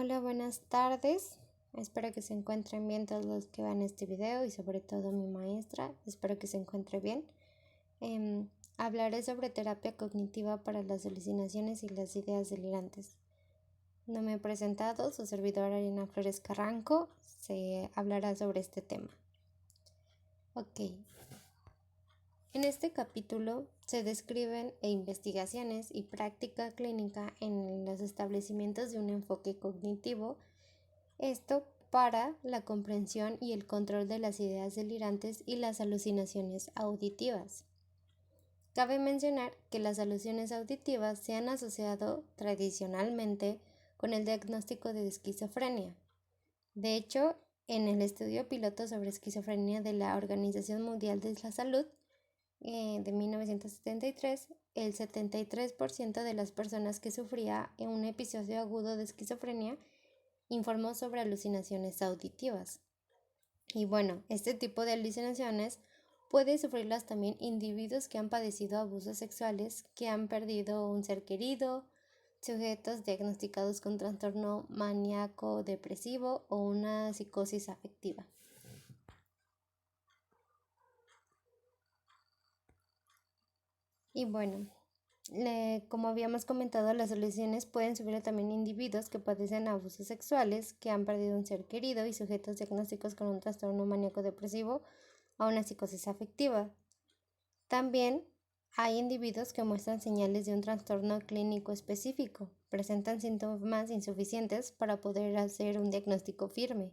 Hola, buenas tardes. Espero que se encuentren bien todos los que vean este video y sobre todo mi maestra. Espero que se encuentre bien. Hablaré sobre terapia cognitiva para las alucinaciones y las ideas delirantes. No me he presentado, su servidora Arina Flores Carranco se hablará sobre este tema. Ok. En este capítulo se describen investigaciones y práctica clínica en los establecimientos de un enfoque cognitivo, esto para la comprensión y el control de las ideas delirantes y las alucinaciones auditivas. Cabe mencionar que las alucinaciones auditivas se han asociado tradicionalmente con el diagnóstico de esquizofrenia. De hecho, en el estudio piloto sobre esquizofrenia de la Organización Mundial de la Salud, de 1973, el 73% de las personas que sufría en un episodio agudo de esquizofrenia informó sobre alucinaciones auditivas. Y bueno, este tipo de alucinaciones puede sufrirlas también individuos que han padecido abusos sexuales, que han perdido un ser querido, sujetos diagnosticados con trastorno maníaco-depresivo o una psicosis afectiva. Y bueno, como habíamos comentado, las alucinaciones pueden sufrir también individuos que padecen abusos sexuales, que han perdido un ser querido y sujetos diagnósticos con un trastorno maníaco-depresivo o una psicosis afectiva. También hay individuos que muestran señales de un trastorno clínico específico, presentan síntomas insuficientes para poder hacer un diagnóstico firme.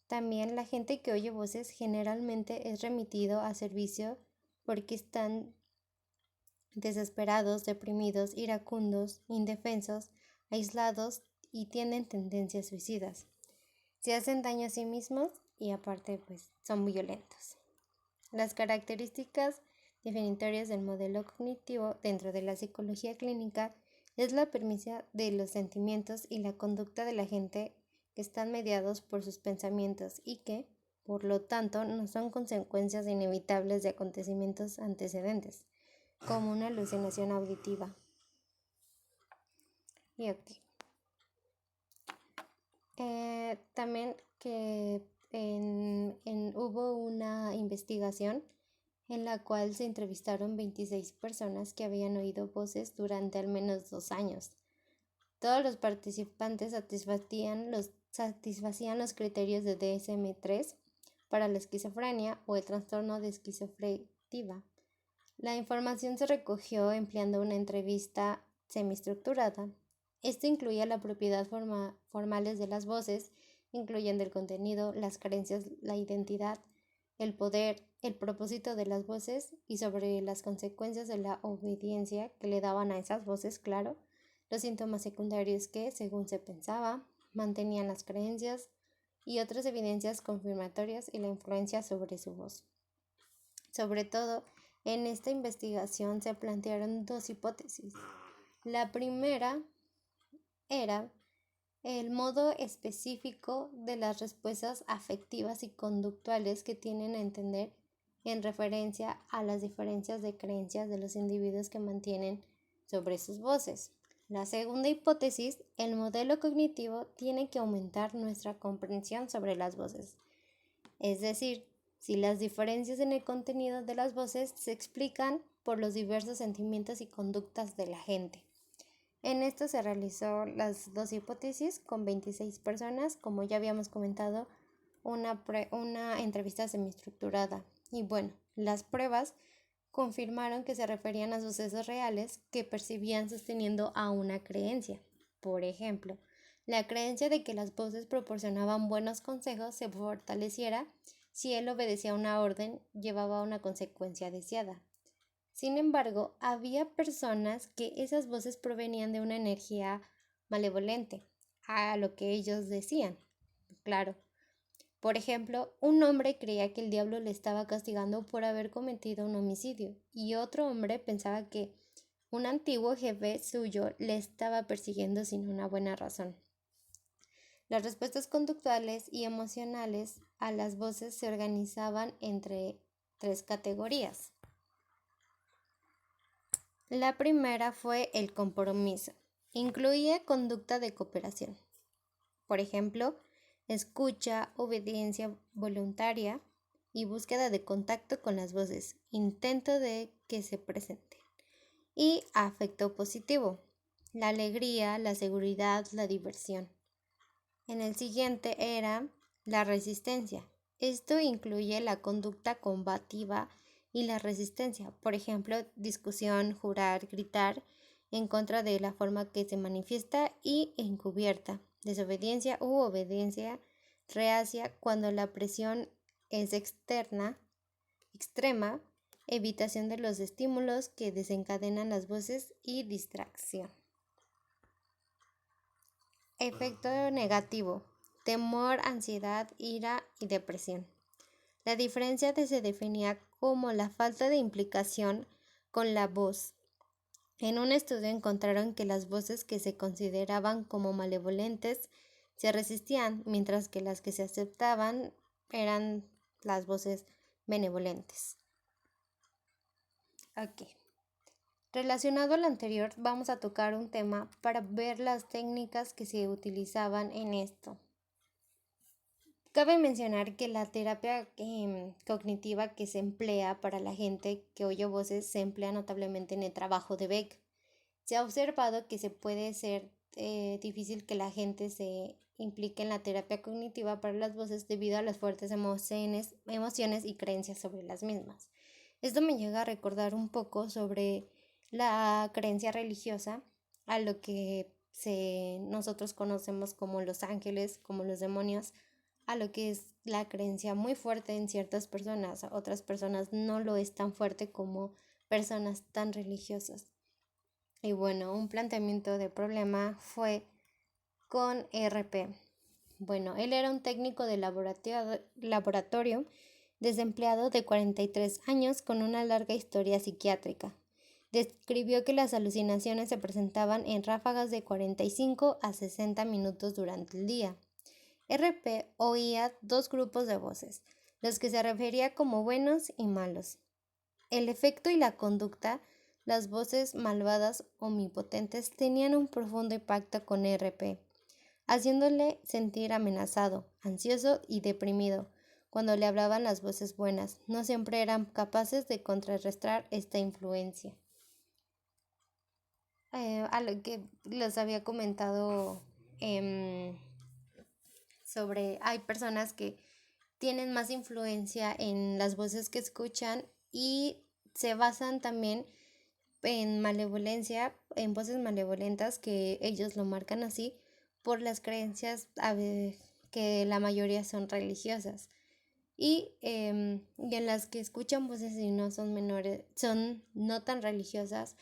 También la gente que oye voces generalmente es remitido a servicio porque están desesperados, deprimidos, iracundos, indefensos, aislados y tienen tendencias suicidas. Se hacen daño a sí mismos y aparte son violentos. Las características definitorias del modelo cognitivo dentro de la psicología clínica es la premisa de los sentimientos y la conducta de la gente que están mediados por sus pensamientos y que, por lo tanto, no son consecuencias inevitables de acontecimientos antecedentes, como una alucinación auditiva. Y también que hubo una investigación en la cual se entrevistaron 26 personas que habían oído voces durante al menos 2 años. Todos los participantes satisfacían los criterios de DSM-3 para la esquizofrenia o el trastorno de esquizofrenia. La información se recogió empleando una entrevista semiestructurada. Esto incluía la propiedad formales de las voces, incluyendo el contenido, las creencias, la identidad, el poder, el propósito de las voces y sobre las consecuencias de la obediencia que le daban a esas voces, claro, los síntomas secundarios que, según se pensaba, mantenían las creencias y otras evidencias confirmatorias y la influencia sobre su voz. Sobre todo, en esta investigación se plantearon 2 hipótesis. La primera era el modo específico de las respuestas afectivas y conductuales que tienen a entender en referencia a las diferencias de creencias de los individuos que mantienen sobre sus voces. La segunda hipótesis, el modelo cognitivo tiene que aumentar nuestra comprensión sobre las voces. Es decir, si las diferencias en el contenido de las voces se explican por los diversos sentimientos y conductas de la gente. En esto se realizó las 2 hipótesis con 26 personas, como ya habíamos comentado, una entrevista semiestructurada. Y bueno, las pruebas confirmaron que se referían a sucesos reales que percibían sosteniendo a una creencia. Por ejemplo, la creencia de que las voces proporcionaban buenos consejos se fortaleciera si él obedecía una orden, llevaba a una consecuencia deseada. Sin embargo, había personas que esas voces provenían de una energía malevolente, a lo que ellos decían. Claro. Por ejemplo, un hombre creía que el diablo le estaba castigando por haber cometido un homicidio, y otro hombre pensaba que un antiguo jefe suyo le estaba persiguiendo sin una buena razón. Las respuestas conductuales y emocionales a las voces se organizaban entre 3 categorías. La primera fue el compromiso. Incluía conducta de cooperación. Por ejemplo, escucha, obediencia voluntaria y búsqueda de contacto con las voces, intento de que se presenten. Y afecto positivo, la alegría, la seguridad, la diversión. En el siguiente era la resistencia. Esto incluye la conducta combativa y la resistencia, por ejemplo, discusión, jurar, gritar en contra de la forma que se manifiesta y encubierta, desobediencia u obediencia reacia cuando la presión es externa, extrema, evitación de los estímulos que desencadenan las voces y distracción. Efecto negativo, temor, ansiedad, ira y depresión. La diferencia se definía como la falta de implicación con la voz. En un estudio encontraron que las voces que se consideraban como malevolentes se resistían, mientras que las que se aceptaban eran las voces benevolentes. Ok. Relacionado al anterior, vamos a tocar un tema para ver las técnicas que se utilizaban en esto. Cabe mencionar que la terapia cognitiva que se emplea para la gente que oye voces se emplea notablemente en el trabajo de Beck. Se ha observado que se puede ser difícil que la gente se implique en la terapia cognitiva para las voces debido a las fuertes emociones y creencias sobre las mismas. Esto me llega a recordar un poco sobre la creencia religiosa, a lo que nosotros conocemos como los ángeles, como los demonios, a lo que es la creencia muy fuerte en ciertas personas. Otras personas no lo es tan fuerte como personas tan religiosas. Y bueno, un planteamiento de problema fue con RP. Bueno, él era un técnico de laboratorio desempleado de 43 años con una larga historia psiquiátrica. Describió que las alucinaciones se presentaban en ráfagas de 45 a 60 minutos durante el día. RP oía dos grupos de voces, los que se refería como buenos y malos. El efecto y la conducta, las voces malvadas omnipotentes tenían un profundo impacto con RP, haciéndole sentir amenazado, ansioso y deprimido. Cuando le hablaban las voces buenas, no siempre eran capaces de contrarrestar esta influencia. A lo que les había comentado sobre, hay personas que tienen más influencia en las voces que escuchan y se basan también en malevolencia, en voces malevolentas que ellos lo marcan así por las creencias que la mayoría son religiosas y en las que escuchan voces y no son menores, son no tan religiosas,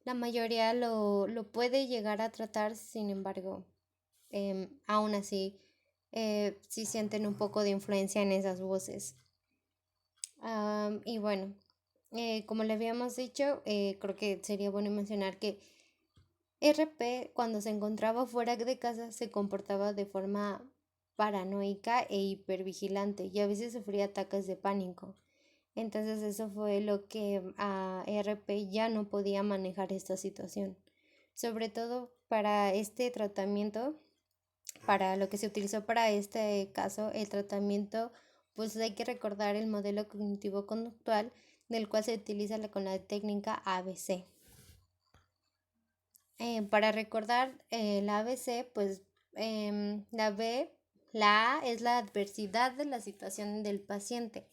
la mayoría lo puede llegar a tratar. Sin embargo, aún así sí sienten un poco de influencia en esas voces. Y bueno, como le habíamos dicho, creo que sería bueno mencionar que RP, cuando se encontraba fuera de casa, se comportaba de forma paranoica e hipervigilante y a veces sufría ataques de pánico. Entonces eso fue lo que a RP ya no podía manejar esta situación. Sobre todo para este tratamiento, para lo que se utilizó para este caso, el tratamiento, pues hay que recordar el modelo cognitivo-conductual del cual se utiliza con la técnica ABC. Para recordar la ABC, pues la A es la adversidad de la situación del paciente.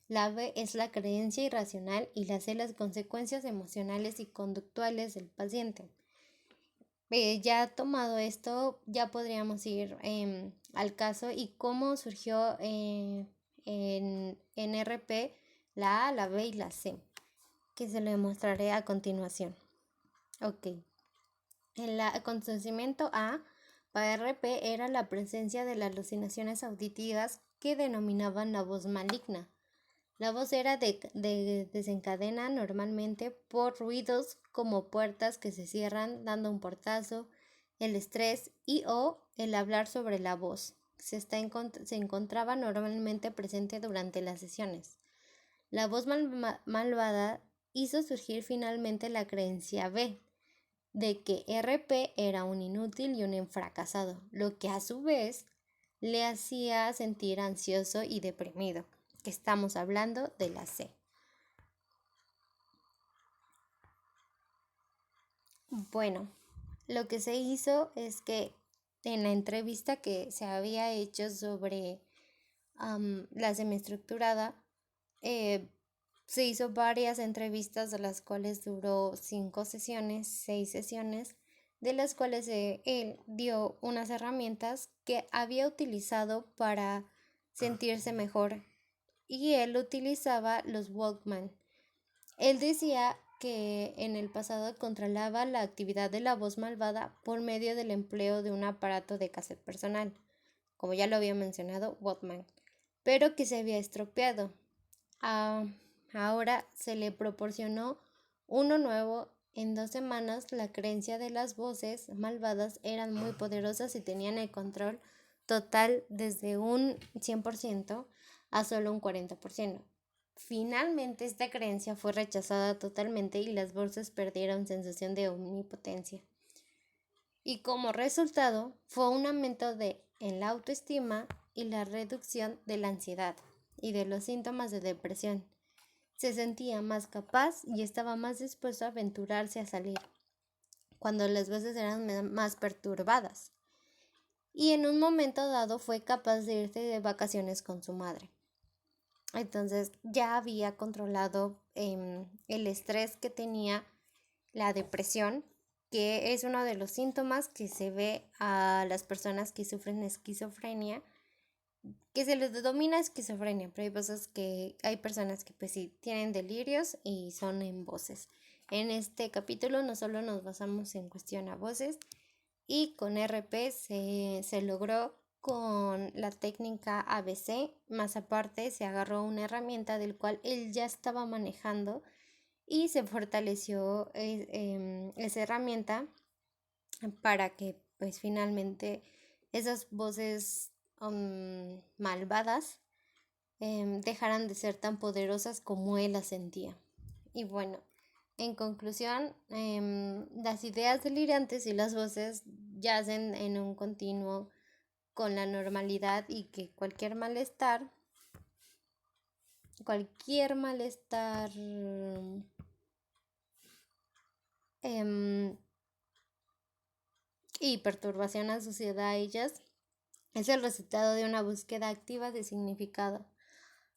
La B es la creencia irracional y la C las consecuencias emocionales y conductuales del paciente. Ya tomado esto, ya podríamos ir al caso y cómo surgió en RP la A, la B y la C, que se lo demostraré a continuación. Ok. El acontecimiento A para RP era la presencia de las alucinaciones auditivas que denominaban la voz maligna. La voz era desencadena normalmente por ruidos como puertas que se cierran dando un portazo, el estrés y o el hablar sobre la voz. Se encontraba normalmente presente durante las sesiones. La voz malvada hizo surgir finalmente la creencia B, de que RP era un inútil y un fracasado, lo que a su vez le hacía sentir ansioso y deprimido, que estamos hablando de la C. Bueno, lo que se hizo es que en la entrevista que se había hecho sobre la semiestructurada, se hizo varias entrevistas, de las cuales duró 6 sesiones, de las cuales él dio unas herramientas que había utilizado para sentirse mejor, y él utilizaba los Walkman. Él decía que en el pasado controlaba la actividad de la voz malvada por medio del empleo de un aparato de cassette personal, como ya lo había mencionado, Walkman, pero que se había estropeado. Ahora se le proporcionó uno nuevo. En 2 semanas, la creencia de las voces malvadas eran muy poderosas y tenían el control total desde un 100% a solo un 40%. Finalmente, esta creencia fue rechazada totalmente y las voces perdieron sensación de omnipotencia. Y como resultado, fue un aumento en la autoestima y la reducción de la ansiedad y de los síntomas de depresión. Se sentía más capaz y estaba más dispuesto a aventurarse a salir cuando las voces eran más perturbadas. Y en un momento dado fue capaz de irse de vacaciones con su madre. Entonces ya había controlado el estrés que tenía, la depresión, que es uno de los síntomas que se ve a las personas que sufren esquizofrenia, que se les denomina esquizofrenia, pero hay personas que pues sí tienen delirios y son en voces. En este capítulo no solo nos basamos en cuestión a voces, y con RP se logró con la técnica ABC, más aparte se agarró una herramienta del cual él ya estaba manejando y se fortaleció esa herramienta para que pues finalmente esas voces malvadas dejaran de ser tan poderosas como él las sentía. Y bueno, en conclusión, las ideas delirantes y las voces yacen en un continuo con la normalidad, y que cualquier malestar y perturbación asociada a ellas es el resultado de una búsqueda activa de significado,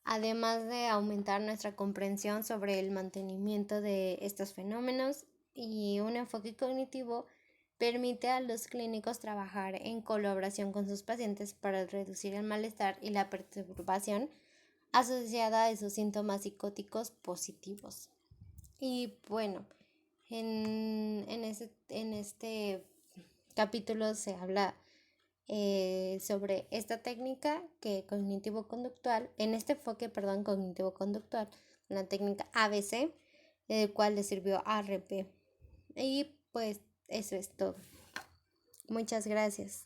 además de aumentar nuestra comprensión sobre el mantenimiento de estos fenómenos. Y un enfoque cognitivo permite a los clínicos trabajar en colaboración con sus pacientes para reducir el malestar y la perturbación asociada a esos síntomas psicóticos positivos. Y bueno, en este capítulo se habla sobre esta técnica que cognitivo-conductual, en este enfoque, cognitivo-conductual, la técnica ABC, el cual le sirvió a RP. Y pues eso es todo. Muchas gracias.